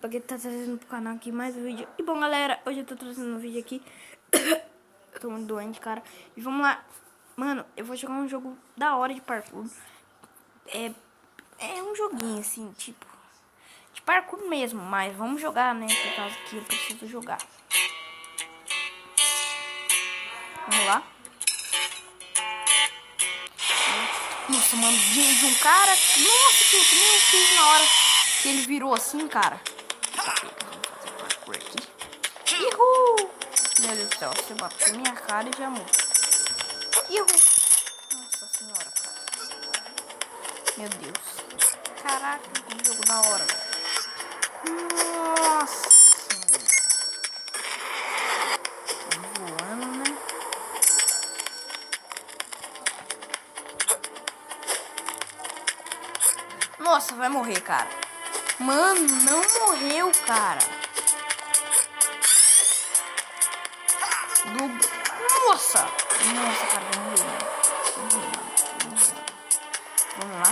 porque tá trazendo pro canal aqui mais um vídeo. E bom, galera, hoje eu tô trazendo um vídeo aqui. Eu tô muito doente, cara. E vamos lá. Mano, eu vou jogar um jogo da hora de parkour. É um joguinho assim, tipo, de parkour mesmo. Mas vamos jogar, né? Por causa que eu preciso jogar. Vamos lá. Nossa, mano, de um cara. Nossa, que eu também fiz na hora que ele virou assim, cara. Vamos fazer parkour aqui. Uhul! Meu Deus do céu, você bateu minha cara e já morreu. Uhul! Nossa senhora, cara. Meu Deus. Caraca, que jogo da hora, velho. Nossa senhora. Tô voando, né? Nossa, vai morrer, cara. Mano, não morreu, cara. Nossa! Nossa, cara, vai morrer. Vamos lá.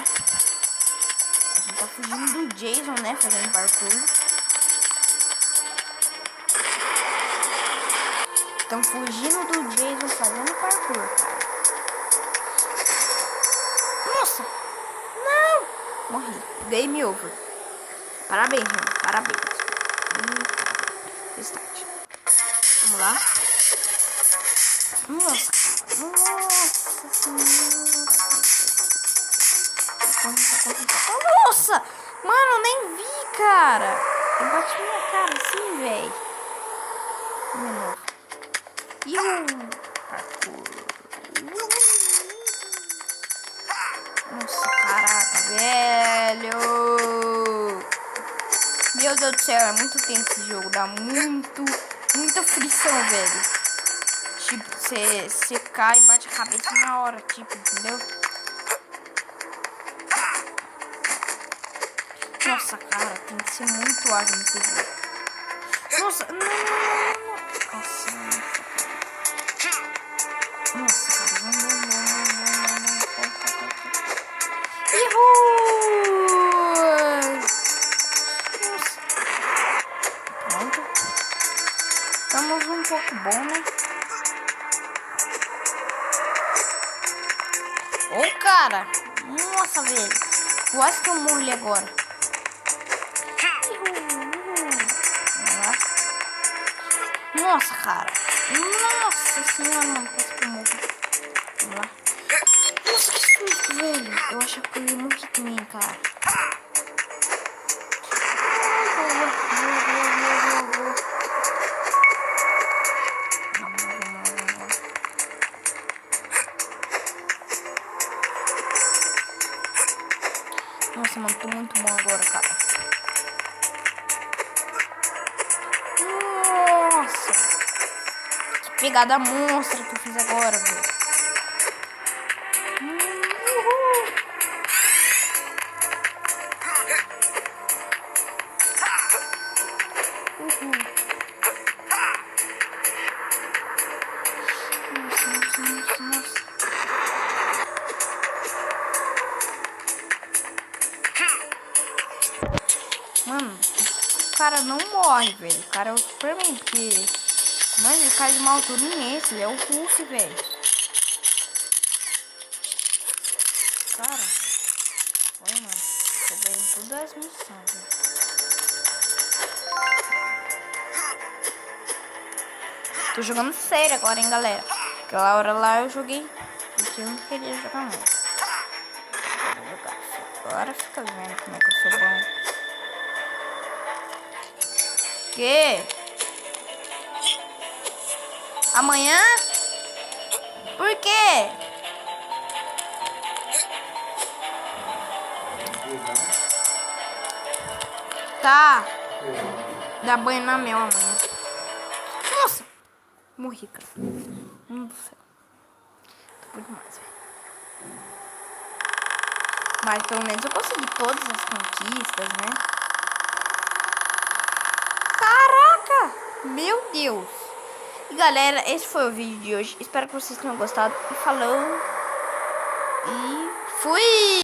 A gente tá fugindo do Jason, né? Fazendo parkour. Estão fugindo do Jason fazendo parkour, cara. Nossa! Não! Morri. Game over. Parabéns, mano. Parabéns. Restart. Vamos lá. Nossa. Nossa senhora. Nossa! Mano, eu nem vi, cara. Eu bati minha cara assim, velho. Nossa, caraca, velho. Meu Deus do céu, é muito tenso esse jogo. Dá muita frição, velho. Tipo, você cai e bate a cabeça na hora, tipo, entendeu? Nossa, cara, tem que ser muito ágil nesse jogo. Nossa, não. Nossa, nossa, cara, não. Nossa. Pronto. Estamos um pouco bom, né? Ô, cara. Nossa, velho. Quase que eu morro ali agora. Nossa, cara. Nossa senhora, mano. Quase que eu morro. Vamos lá. Nossa, que susto, velho. Eu achava que eu ia morrer também, cara. Nossa, mano, tô muito bom agora, cara. Nossa. Que pegada monstra que eu fiz agora, velho. Nossa. Mano, o cara não morre, velho. O cara é o Superman, porque... Mano, ele cai de uma altura imensa. Ele é o Hulk, velho. Cara. Olha, mano. Tô ganhando todas as missões, velho. Tô jogando sério agora, hein, galera. Aquela hora lá eu joguei porque eu não queria jogar mais. Agora fica vendo como é que eu sou bom. Que? Amanhã? Por quê? Tá. Dá banho na mel amanhã. Nossa. Morri, cara. Meu Deus do céu. Tô por demais, velho. Mas pelo menos eu consegui todas as conquistas, né? Caraca! Meu Deus! E galera, esse foi o vídeo de hoje. Espero que vocês tenham gostado. E falou! E fui!